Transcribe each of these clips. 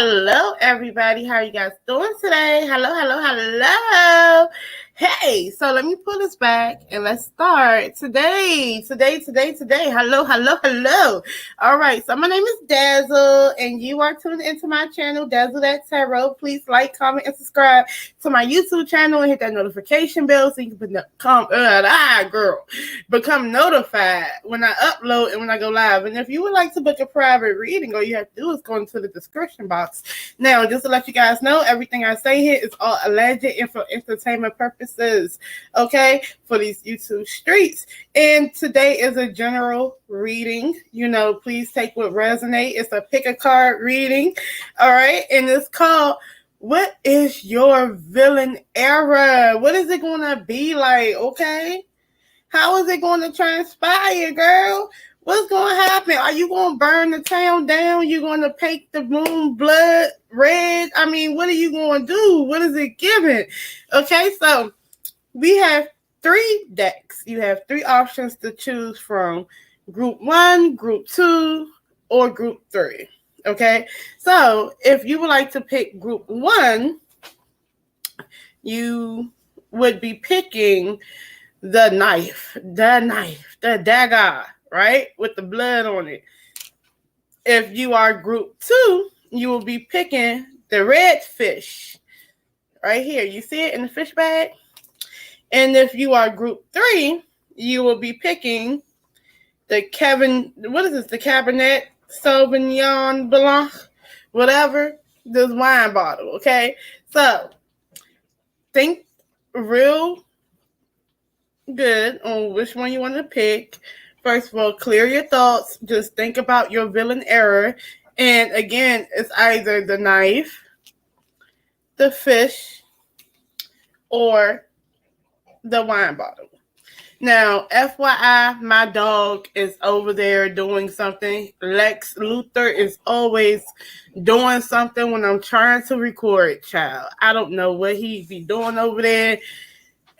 hello, everybody. How are you guys doing today? Hello. Hey, so let me pull this back and let's start today. Hello. All right, so my name is Dazzle, and you are tuned into my channel, DAZZLE. Please like, comment, and subscribe to my YouTube channel and hit that notification bell so you can become notified when I upload and when I go live. And if you would like to book a private reading, all you have to do is go into the description box. Now, just to let you guys know, everything I say here is all alleged and for entertainment purposes, okay, for these YouTube streets. And today is a general reading. Please take what resonates. It's a pick a card reading, all right, and it's called What is Your Villain Era? What is it going to be like, okay? How is it going to transpire, girl? What's going to happen? Are you going to burn the town down? You going to paint the moon blood red? I mean, what are you going to do? What is it giving? Okay, so we have 3 decks. You have 3 options to choose from. Group 1, Group 2, or Group 3. Okay, so if you would like to pick Group 1, you would be picking the knife, the dagger, right? With the blood on it. If you are Group 2, you will be picking the red fish right here. You see it in the fish bag? And if you are Group 3, you will be picking the Cabernet Sauvignon Blanc, whatever, this wine bottle, okay? So, think real good on which one you want to pick. First of all, clear your thoughts. Just think about your villain error. And again, it's either the knife, the fish, or the wine bottle. Now, FYI, my dog is over there doing something. Lex Luthor is always doing something when I'm trying to record, child. I don't know what he be doing over there.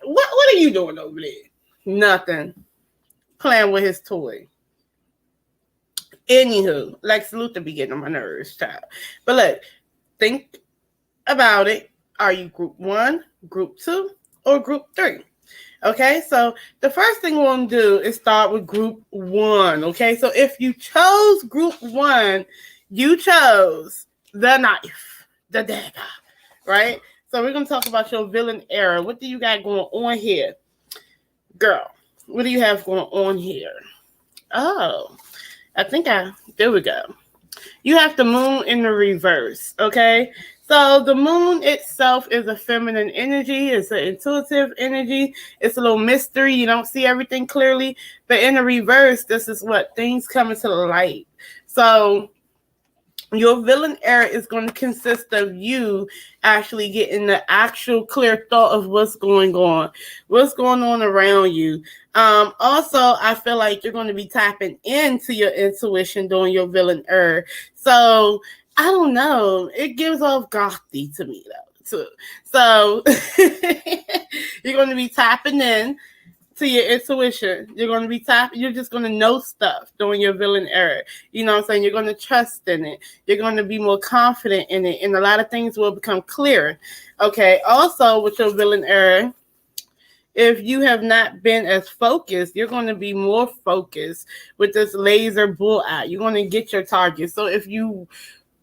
What are you doing over there? Nothing. Playing with his toy. Anywho, Lex Luthor be getting on my nerves, child. But look, think about it. Are you Group 1, Group 2, or Group 3? Okay, so the first thing we're going to do is start with Group 1. Okay, so if you chose Group 1, you chose the knife, the dagger, right? So we're going to talk about your villain era. What do you got going on here? Girl, what do you have going on here? Oh, there we go. You have the moon in the reverse, okay? So the moon itself is a feminine energy. It's an intuitive energy. It's a little mystery. You don't see everything clearly. But in the reverse, this is what things come into the light. So your villain era is going to consist of you actually getting the actual clear thought of what's going on around you. Also, I feel like you're going to be tapping into your intuition during your villain era. So I don't know. It gives off gothy to me, though, too. So you're going to be tapping in to your intuition. You're just going to know stuff during your villain era. You know what I'm saying? You're going to trust in it. You're going to be more confident in it. And a lot of things will become clearer. Okay. Also, with your villain era, if you have not been as focused, you're going to be more focused with this laser bull eye. You're going to get your target. So if you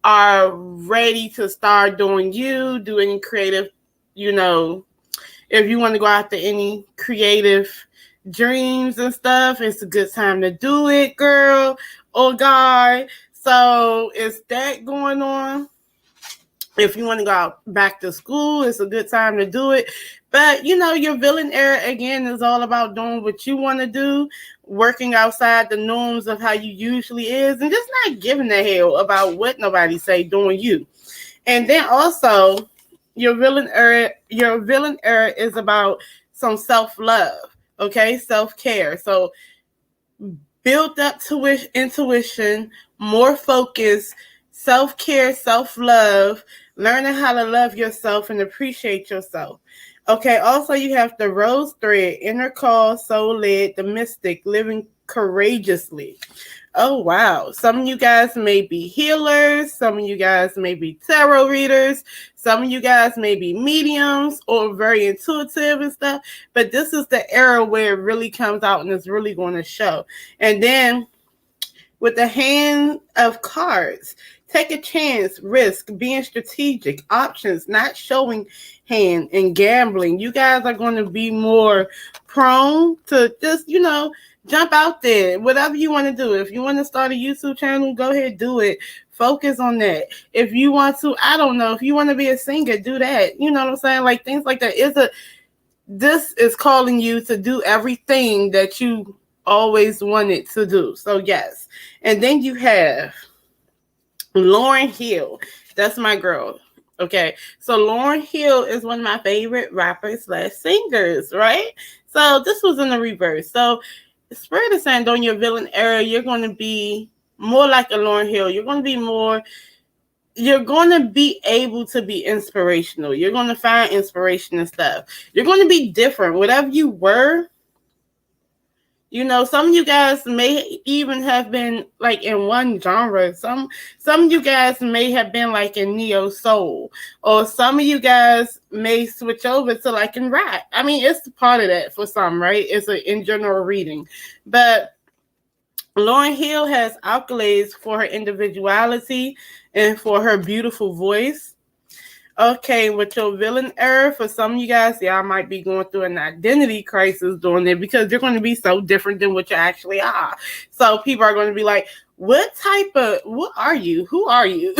are ready to start do any creative, if you want to go after any creative dreams and stuff, it's a good time to do it, girl or guy. So is that going on? If you want to go out back to school, it's a good time to do it. But, your villain era, again, is all about doing what you want to do, working outside the norms of how you usually is, and just not giving a hell about what nobody say, doing you. And then also, your villain era is about some self-love, okay? Self-care. So build up to intuition, more focus, self-care, self-love, learning how to love yourself and appreciate yourself. Okay, also you have the rose thread, inner call, soul led, the mystic, living courageously. Oh, wow. Some of you guys may be healers. Some of you guys may be tarot readers. Some of you guys may be mediums or very intuitive and stuff. But this is the era where it really comes out and it's really going to show. And then with the hand of cards, take a chance, risk, being strategic, options, not showing hand, and gambling. You guys are going to be more prone to just, jump out there. Whatever you want to do. If you want to start a YouTube channel, go ahead, do it. Focus on that. If you want to, I don't know, if you want to be a singer, do that. You know what I'm saying? Like things like that. This is calling you to do everything that you always wanted to do. So yes. And then you have Lauryn Hill. That's my girl. Okay. So Lauryn Hill is one of my favorite rappers / singers, right? So this was in the reverse. So Spirit is saying during your villain era, you're going to be more like a Lauryn Hill. You're going to be able to be inspirational. You're going to find inspiration and stuff. You're going to be different. Whatever you were, some of you guys may even have been like in one genre. Some of you guys may have been like in neo soul, or some of you guys may switch over to like in rap. I mean, it's part of that for some, right? It's an in general reading, but Lauryn Hill has accolades for her individuality and for her beautiful voice. Okay, with your villain era, for some of you guys, y'all might be going through an identity crisis doing it because you're going to be so different than what you actually are. So people are going to be like, what are you? Who are you?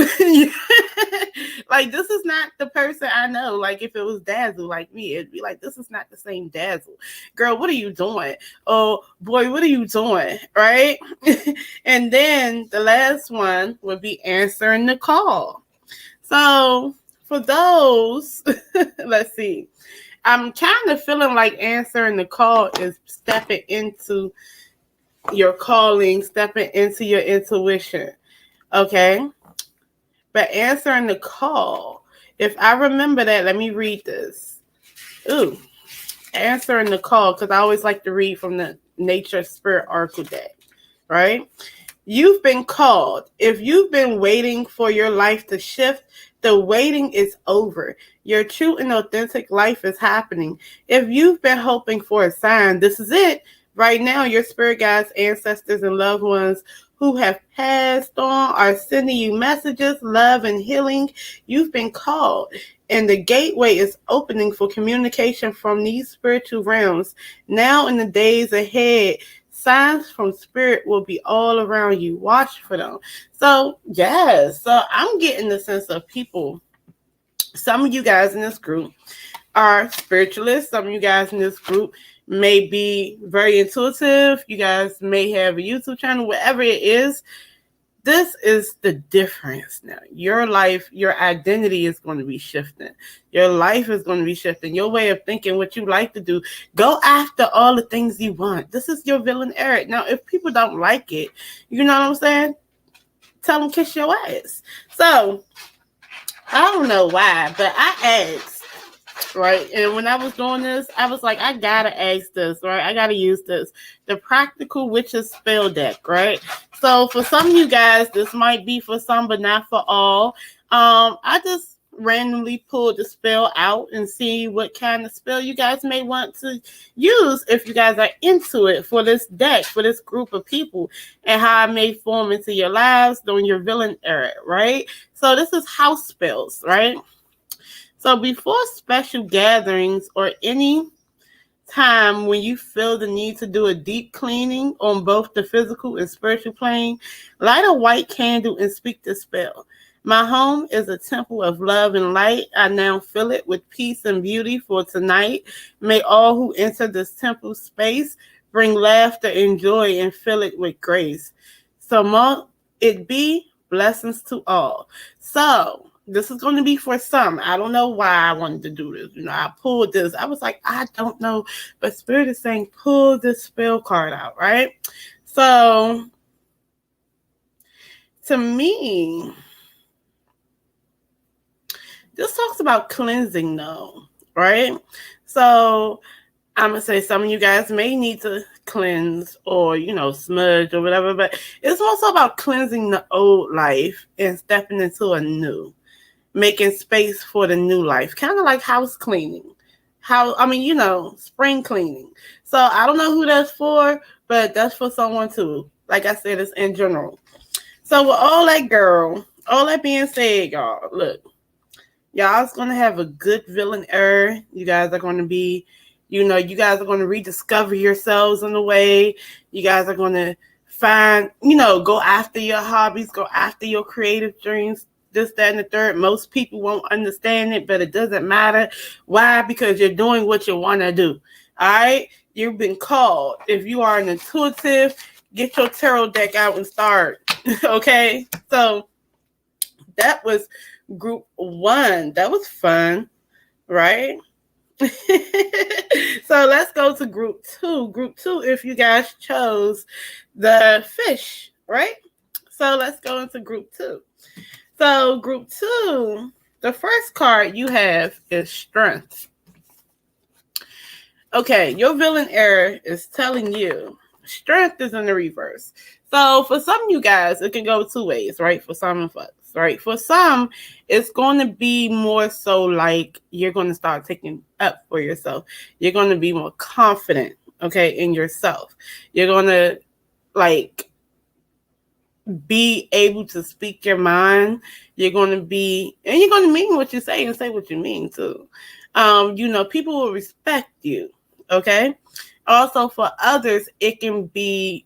Like, this is not the person I know. Like, if it was Dazzle like me, it'd be like, this is not the same Dazzle. Girl, what are you doing? Oh, boy, what are you doing? Right? And then the last one would be answering the call. So for those, let's see. I'm kind of feeling like answering the call is stepping into your calling, stepping into your intuition. Okay? But answering the call, if I remember that, let me read this. Ooh, answering the call, because I always like to read from the Nature Spirit Oracle deck, right? You've been called. If you've been waiting for your life to shift, the waiting is over. Your true and authentic life is happening. If you've been hoping for a sign, this is it. Right now, your spirit guides, ancestors, and loved ones who have passed on are sending you messages, love, and healing. You've been called, and the gateway is opening for communication from these spiritual realms. Now, in the days ahead, signs from spirit will be all around you. Watch for them. So, yes. So, I'm getting the sense of people. Some of you guys in this group are spiritualists. Some of you guys in this group may be very intuitive. You guys may have a YouTube channel, whatever it is. This is the difference now. Your life, your identity is going to be shifting. Your life is going to be shifting. Your way of thinking, what you like to do. Go after all the things you want. This is your villain era. Now, if people don't like it, you know what I'm saying? Tell them kiss your ass. So, I don't know why, but I asked, right? And when I was doing this, I was like, I gotta ask this, right? I gotta use this. The Practical Witches spell deck, right? So for some of you guys, this might be for some, but not for all. I just randomly pulled the spell out and see what kind of spell you guys may want to use if you guys are into it for this deck, for this group of people, and how it may form into your lives during your villain era, right? So this is house spells, right? So before special gatherings or any time when you feel the need to do a deep cleaning on both the physical and spiritual plane, light a white candle and speak the spell. My home is a temple of love and light. I now fill it with peace and beauty for tonight. May all who enter this temple space bring laughter and joy and fill it with grace. So may it be blessings to all. So this is going to be for some. I don't know why I wanted to do this. I pulled this. I was like, I don't know. But Spirit is saying, pull this spell card out, right? So, to me, this talks about cleansing, though, right? So, I'm going to say some of you guys may need to cleanse or, smudge or whatever, but it's also about cleansing the old life and stepping into a new, making space for the new life, kind of like house cleaning. Spring cleaning. So I don't know who that's for, but that's for someone too. Like I said, it's in general. So with all that being said, y'all, look, y'all's going to have a good villain error. You guys are going to be, you guys are going to rediscover yourselves in a way. You guys are going to find, go after your hobbies, go after your creative dreams, this, that, and the third. Most people won't understand it, but it doesn't matter. Why? Because you're doing what you want to do. All right? You've been called. If you are an intuitive, get your tarot deck out and start. Okay? So that was group 1. That was fun, right? So let's go to group 2. Group 2, if you guys chose the fish, right? So let's go into group 2. So group 2, the first card you have is strength. Okay, your villain error is telling you strength is in the reverse. So for some of you guys, it can go 2 ways, right? For some of us, right? For some, it's going to be more so like you're going to start taking up for yourself. You're going to be more confident, okay, in yourself. You're going to be able to speak your mind. You're going to mean what you say and say what you mean too. People will respect you, okay? Also for others, it can be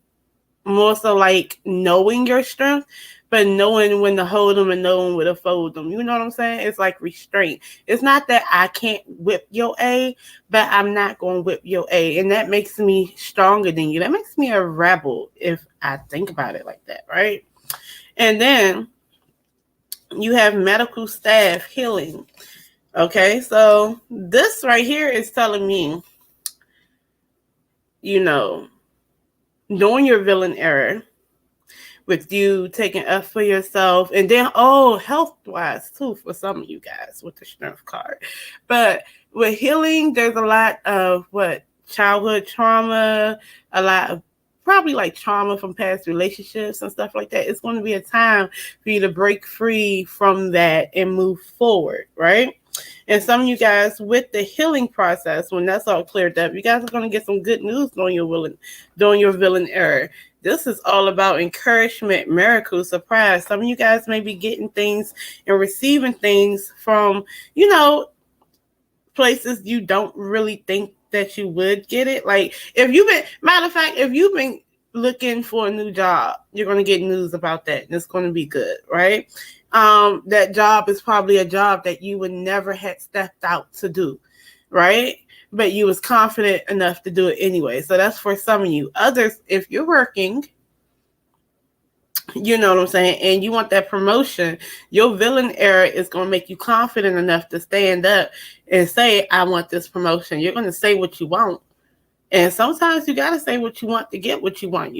more so like knowing your strength, but knowing when to hold them and knowing when to fold them. You know what I'm saying? It's like restraint. It's not that I can't whip your A, but I'm not going to whip your A. And that makes me stronger than you. That makes me a rebel if I think about it like that, right? And then you have medical staff healing. Okay, so this right here is telling me, knowing your villain error, with you taking up for yourself, and then health-wise too for some of you guys with the strength card. But with healing, there's a lot of childhood trauma, a lot of probably like trauma from past relationships and stuff like that. It's going to be a time for you to break free from that and move forward, right? And some of you guys with the healing process, when that's all cleared up, you guys are going to get some good news during your villain error. This is all about encouragement, miracle, surprise. Some of you guys may be getting things and receiving things from, places you don't really think that you would get it. Like if you've been looking for a new job, you're going to get news about that. And it's going to be good, right? That job is probably a job that you would never have stepped out to do, right? But you was confident enough to do it anyway. So that's for some of you. Others, if you're working, you know what I'm saying, and you want that promotion, your villain error is going to make you confident enough to stand up and say, I want this promotion. You're going to say what you want. And sometimes you got to say what you want to get what you want,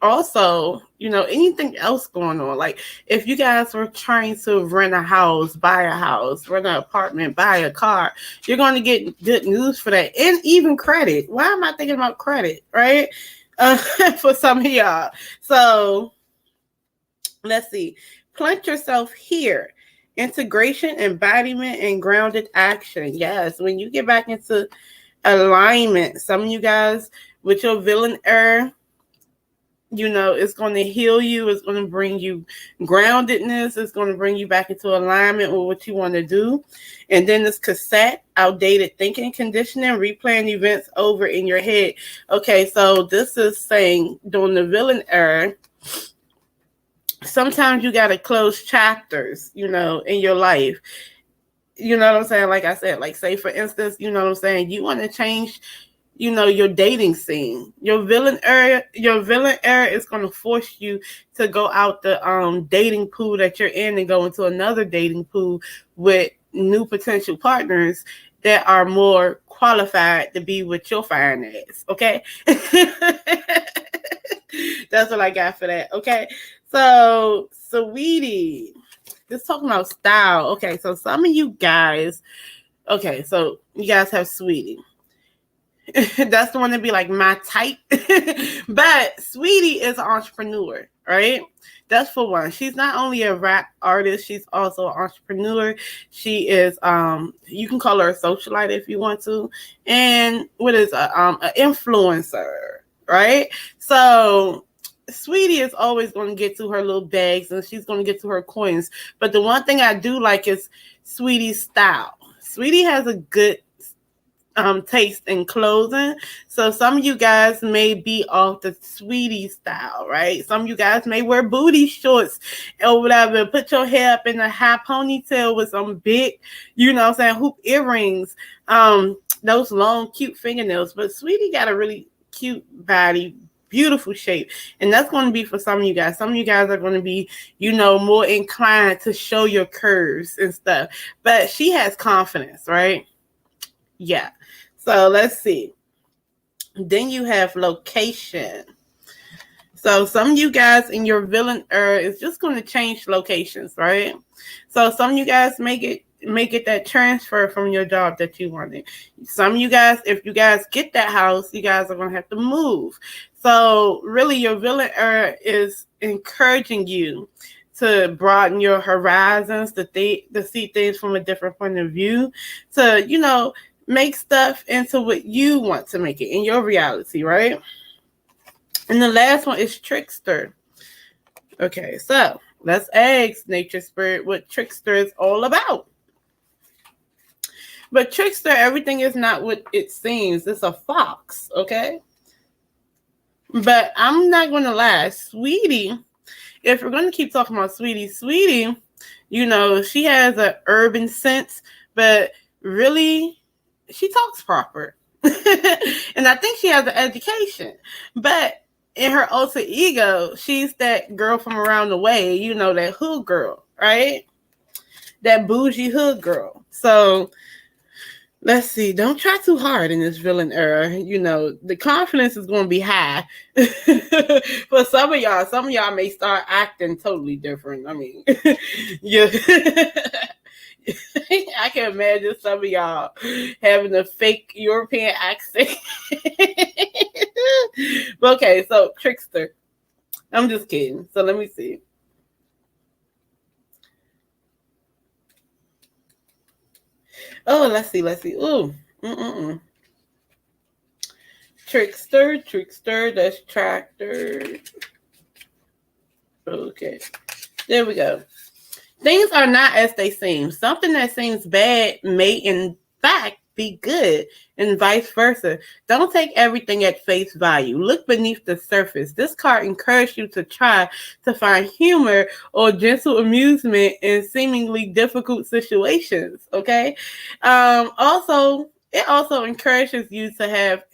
Also, anything else going on. Like if you guys were trying to rent a house, buy a house, rent an apartment, buy a car, you're going to get good news for that. And even credit. Why am I thinking about credit, right? For some of y'all. So let's see. Plant yourself here. Integration, embodiment, and grounded action. Yes, when you get back into alignment, some of you guys with your villain error, it's going to heal you. It's going to bring you groundedness. It's going to bring you back into alignment with what you want to do. And then this cassette, outdated thinking, conditioning, replaying events over in your head. Okay, so this is saying during the villain error, sometimes you got to close chapters, in your life. You know what I'm saying? Like I said, like say for instance, you know what I'm saying? You want to change your dating scene. Your villain error is going to force you to go out the dating pool that you're in and go into another dating pool with new potential partners that are more qualified to be with your fine ass. Okay. That's what I got for that. Okay. So, sweetie, just talking about style. Okay. So some of you guys Okay, so you guys have Sweetie. That's the one to be like my type. But Sweetie is an entrepreneur, right? That's for one. She's not only a rap artist, she's also an entrepreneur. She is you can call her a socialite if you want to. And what is an influencer, right? So Sweetie is always going to get to her little bags and she's going to get to her coins. But the one thing I do like is Sweetie's style. Sweetie has a good taste in clothing. So some of you guys may be off the Sweetie style, right? Some of you guys may wear booty shorts or whatever. Put your hair up in a high ponytail with some big, you know what I'm saying, hoop earrings, those long, cute fingernails. But Sweetie got a really cute body, beautiful shape. And that's going to be for some of you guys. Some of you guys are going to be, you know, more inclined to show your curves and stuff. But she has confidence, right? Yeah. So let's see. Then you have location. So some of you guys in your villain era is just going to change locations, right? So some of you guys make it that transfer from your job that you wanted. Some of you guys, if you guys get that house, you guys are going to have to move. So really your villain era is encouraging you to broaden your horizons, to see things from a different point of view, to, you know, make stuff into what you want to make it in your reality, right? And the last one is trickster. Okay, so let's ask nature spirit what trickster is all about. But trickster, everything is not what it seems. It's a fox, okay? But I'm not going to lie. Sweetie, if we're going to keep talking about Sweetie, you know, she has an urban sense, but really, she talks proper. And I think she has an education. But in her alter ego, she's that girl from around the way, you know, that hood girl, right? That bougie hood girl. So let's see. Don't try too hard in this villain era. You know, the confidence is going to be high. For some of y'all may start acting totally different. I mean, yeah. I can imagine some of y'all having a fake European accent. Okay, so trickster. I'm just kidding. So let me see. Oh, let's see. Ooh. Trickster. That's tractor. Okay. There we go. Things are not as they seem. Something that seems bad may, in fact, be good, and vice versa. Don't take everything at face value. Look beneath the surface. This card encourages you to try to find humor or gentle amusement in seemingly difficult situations. Okay. It also encourages you to have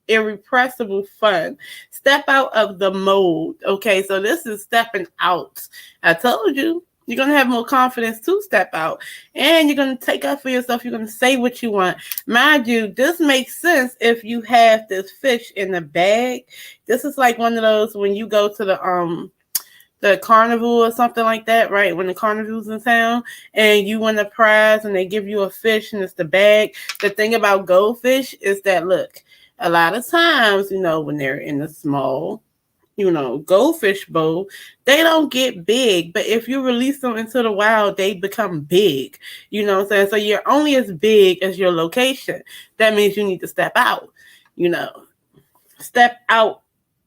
irrepressible fun. Step out of the mold. Okay, so this is stepping out. I told you. You're going to have more confidence to step out. And you're going to take up for yourself. You're going to say what you want. Mind you, this makes sense if you have this fish in the bag. This is like one of those when you go to the carnival or something like that, right? When the carnival's in town and you win a prize and they give you a fish and it's the bag. The thing about goldfish is that, look, a lot of times, you know, when they're in the small, you know, goldfish bowl, they don't get big. But if you release them into the wild, they become big. You know what I'm saying? So you're only as big as your location. That means you need to step out, you know, step out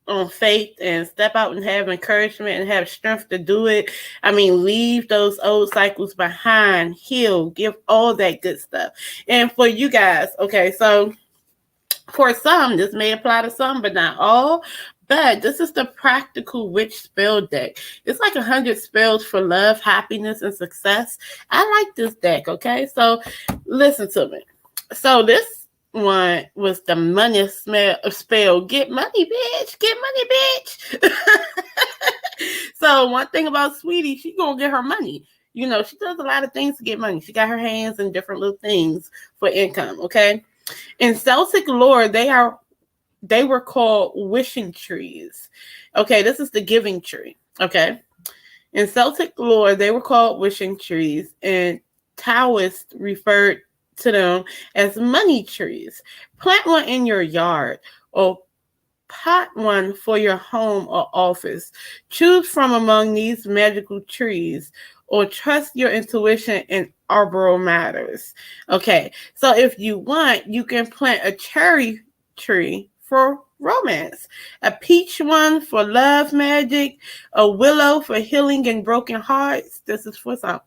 on faith and step out and have encouragement and have strength to do it. I mean, leave those old cycles behind, heal, give all that good stuff. And for you guys, okay, so for some, this may apply to some, but not all. But this is the Practical Witch spell deck. It's like 100 spells for love, happiness, and success. I like this deck, okay? So listen to me. So this one was the money spell. Get money, bitch. Get money, bitch. So one thing about Sweetie, she's going to get her money. You know, she does a lot of things to get money. She got her hands in different little things for income, okay? In Celtic lore, they were called wishing trees. Okay, this is the giving tree. Okay. In Celtic lore, they were called wishing trees, and Taoists referred to them as money trees. Plant one in your yard or pot one for your home or office. Choose from among these magical trees or trust your intuition in arborial matters. Okay, so if you want, you can plant a cherry tree for romance, a peach one for love magic, a willow for healing and broken hearts. This is for some.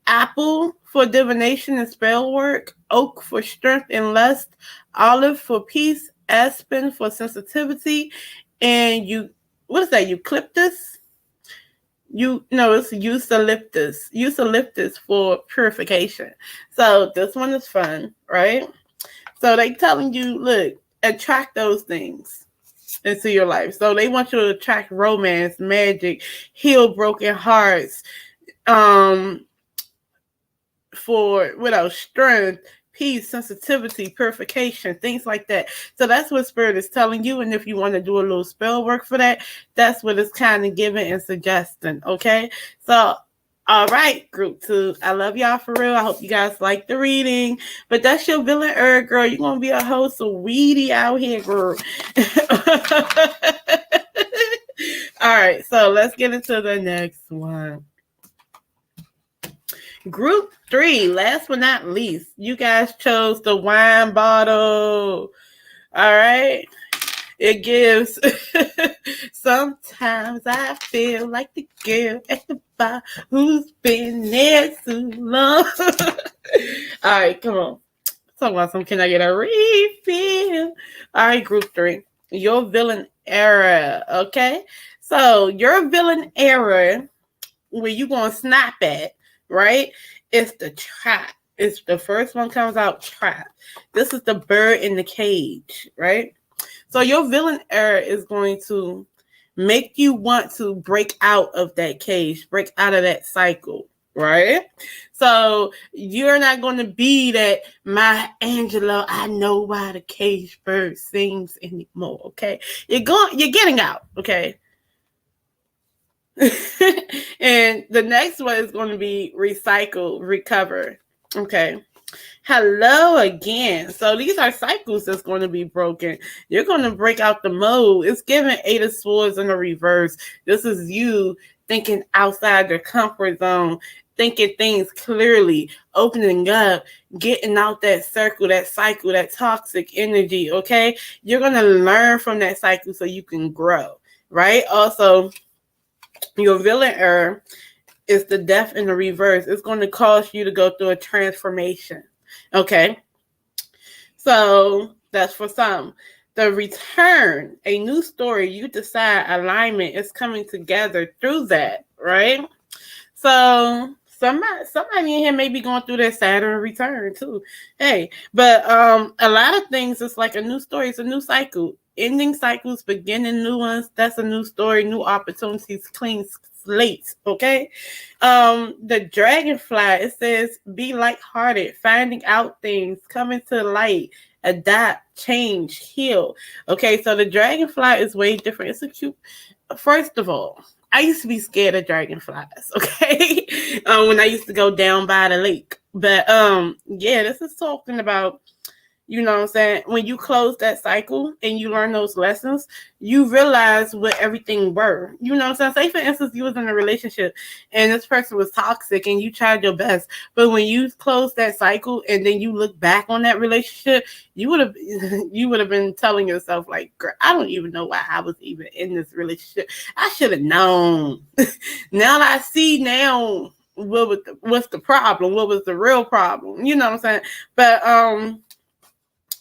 Apple for divination and spell work, oak for strength and lust, olive for peace, aspen for sensitivity, and what is that? Eucalyptus? It's eucalyptus for purification. So this one is fun, right? So they telling you, look, attract those things into your life. So they want you to attract romance, magic, heal broken hearts, for strength, peace, sensitivity, purification, things like that. So that's what Spirit is telling you. And if you want to do a little spell work for that, that's what it's kind of giving and suggesting. Okay. So, all right, group 2. I love y'all for real. I hope you guys like the reading. But that's your villain Earth, girl. You're going to be a host of weedy out here, girl. All right. So let's get into the next one. Group 3, last but not least, you guys chose the wine bottle. All right. It gives, sometimes I feel like the girl at the bar who's been there too long. All right, come on. Talk about some, can I get a refill? All right, group 3, your villain era. Okay. So your villain era, where you going to snap at, right? It's the trap. It's the first one comes out, trap. This is the bird in the cage, right? So your villain era is going to make you want to break out of that cage, break out of that cycle, right? So you're not going to be that my Angela, I know why the cage bird sings anymore, okay? You're getting out, okay? And the next one is going to be recycle, recover. Okay. Hello again. So these are cycles that's going to be broken. You're going to break out the mode. It's giving 8 of Swords in the reverse. This is you thinking outside your comfort zone, thinking things clearly, opening up, getting out that circle, that cycle, that toxic energy. Okay. You're going to learn from that cycle so you can grow, right? Also, your villain era is the death in the reverse. It's going to cause you to go through a transformation. Okay. So that's for some. The return, a new story, you decide alignment is coming together through that, right? So somebody in here may be going through that Saturn return too. Hey, but a lot of things, it's like a new story. It's a new cycle. Ending cycles, beginning new ones. That's a new story, new opportunities, clean slates. Okay. The dragonfly, it says be lighthearted, finding out things, coming to light, adapt, change, heal. Okay, so the dragonfly is way different. It's a cute. First of all, I used to be scared of dragonflies. Okay, when I used to go down by the lake. But yeah, this is talking about, you know what I'm saying, when you close that cycle and you learn those lessons, you realize what everything were. You know what I'm saying? Say, for instance, you was in a relationship and this person was toxic and you tried your best. But when you close that cycle and then you look back on that relationship, you would have been telling yourself, like, girl, I don't even know why I was even in this relationship. I should have known. Now that I see now what's the problem, what was the real problem. You know what I'm saying? But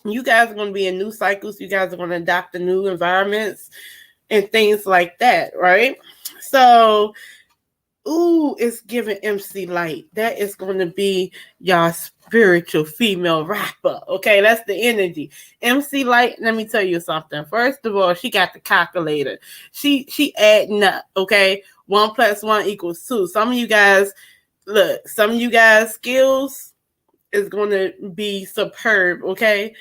you guys are going to be in new cycles. You guys are going to adapt to new environments and things like that, right? So, it's giving MC Light. That is going to be y'all spiritual female rapper, okay? That's the energy. MC Light, let me tell you something. First of all, she got the calculator. She adding up, okay? 1 + 1 = 2. Some of you guys' skills is going to be superb, okay?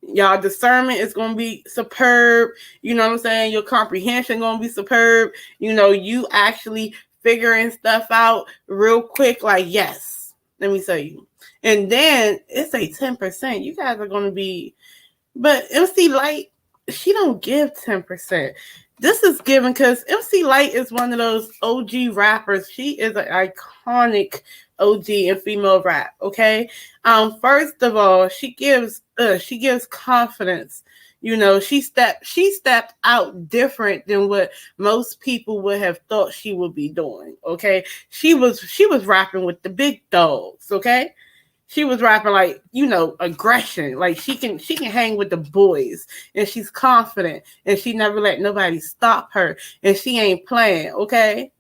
Y'all discernment is going to be superb. You know what I'm saying? Your comprehension going to be superb. You know, you actually figuring stuff out real quick. Like, yes, Let me tell you. And then it's a 10%. You guys are going to be, but MC Light, she don't give 10%. This is given because MC Light is one of those OG rappers. She is an iconic OG in female rap. Okay. First of all, she gives confidence. You know, she stepped out different than what most people would have thought she would be doing. Okay. She was rapping with the big dogs. Okay. She was rapping like, you know, aggression. Like she can hang with the boys, and she's confident, and she never let nobody stop her, and she ain't playing, okay?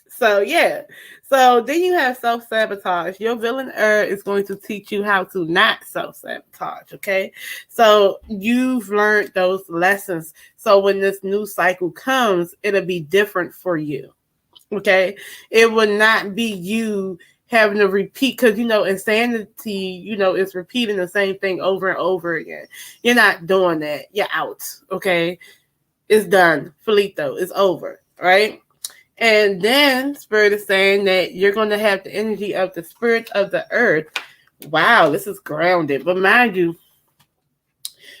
So yeah. So then you have self-sabotage. Your villain is going to teach you how to not self-sabotage, okay? So you've learned those lessons. So when this new cycle comes, it'll be different for you. Okay, it would not be you having to repeat, because you know insanity, you know, is repeating the same thing over and over again. You're not doing that. You're out. Okay, it's done. Finito. It's over. Right. And then Spirit is saying that you're going to have the energy of the spirit of the earth. Wow, this is grounded. But mind you,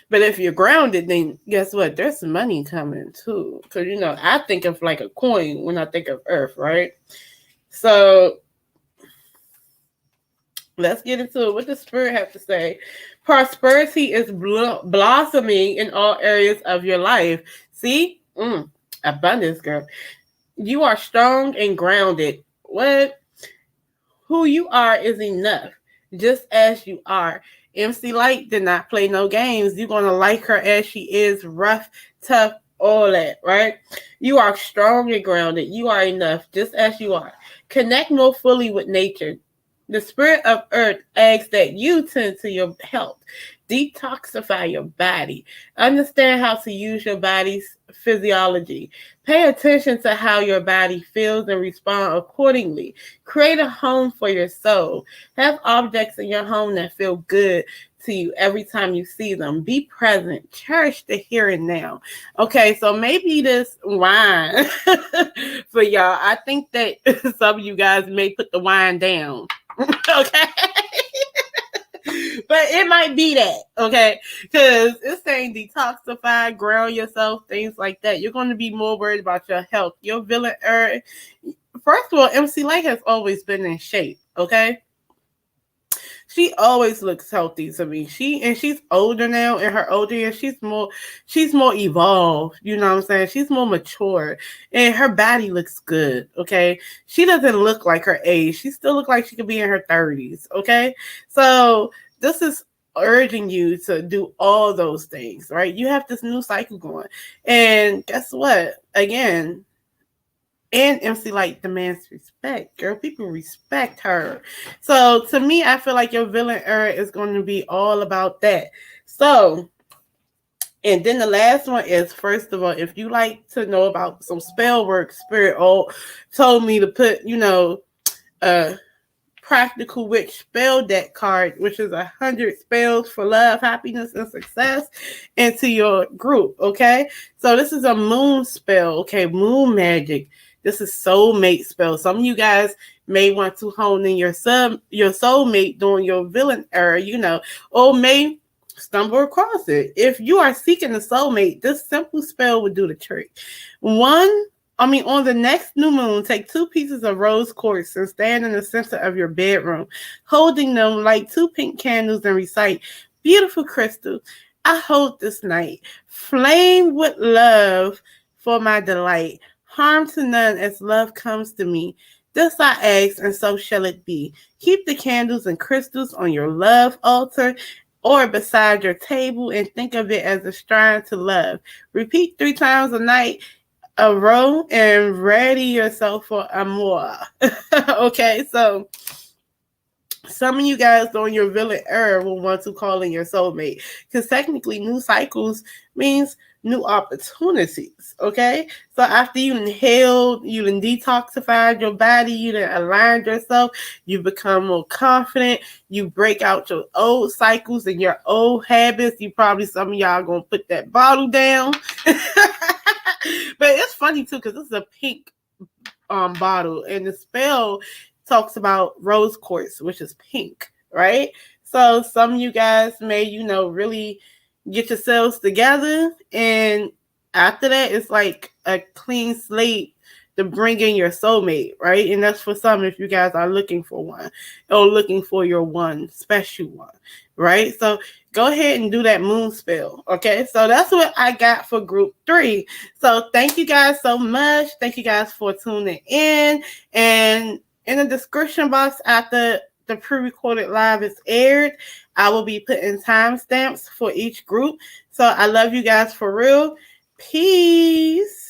but if you're grounded, then guess what? There's some money coming too. Because, you know, I think of like a coin when I think of earth, right? So let's get into it. What does Spirit have to say? Prosperity is blossoming in all areas of your life. See? Abundance, girl. You are strong and grounded. What? Who you are is enough, just as you are. MC Light did not play no games. You're going to like her as she is, rough, tough, all that, right? You are strong and grounded. You are enough, just as you are. Connect more fully with nature. The spirit of earth asks that you tend to your health. Detoxify your body. Understand how to use your body's physiology. Pay attention to how your body feels and respond accordingly. Create a home for your soul. Have objects in your home that feel good to you every time you see them. Be present. Cherish the here and now. Okay, so maybe this wine for y'all. I think that some of you guys may put the wine down. Okay. But it might be that, okay? Because it's saying detoxify, ground yourself, things like that. You're going to be more worried about your health. Your villain, first of all, MC Light has always been in shape, okay? She always looks healthy to me. She's older now. In her older years, she's more evolved. You know what I'm saying? She's more mature, and her body looks good. Okay, she doesn't look like her age. She still looks like she could be in her 30s. Okay, so this is urging you to do all those things. Right? You have this new cycle going, and guess what? Again. And MC Light demands respect. Girl, people respect her. So to me, I feel like your villain era is going to be all about that. So, and then the last one is, first of all, if you like to know about some spell work, Spirit told me to put, you know, Practical Witch spell deck card, which is 100 spells for love, happiness, and success, into your group. Okay. So this is a moon spell. Okay. Moon magic. This is soulmate spell. Some of you guys may want to hone in your soulmate during your villain era, you know, or may stumble across it. If you are seeking a soulmate, this simple spell would do the trick. On the next new moon, take 2 pieces of rose quartz and stand in the center of your bedroom, holding them like 2 pink candles, and recite, beautiful crystal, I hold this night, flame with love for my delight. Harm to none as love comes to me. This I ask, and so shall it be. Keep the candles and crystals on your love altar or beside your table, and think of it as a shrine to love. Repeat 3 times a night, a row, and ready yourself for amour. Okay, so some of you guys during your villain era will want to call in your soulmate, because technically new cycles means new opportunities. Okay, so after you inhaled, you done detoxified your body, you done aligned yourself, you become more confident, you break out your old cycles and your old habits. You probably, some of y'all gonna put that bottle down. But it's funny too, because this is a pink bottle, and the spell talks about rose quartz, which is pink, right? So some of you guys may, really get yourselves together, and after that, it's like a clean slate to bring in your soulmate, right? And that's for some if you guys are looking for one or looking for your one special one, right? So go ahead and do that moon spell, okay? So that's what I got for group 3. So thank you guys so much. Thank you guys for tuning in. And in the description box after the pre-recorded live is aired, I will be putting timestamps for each group. So I love you guys for real. Peace.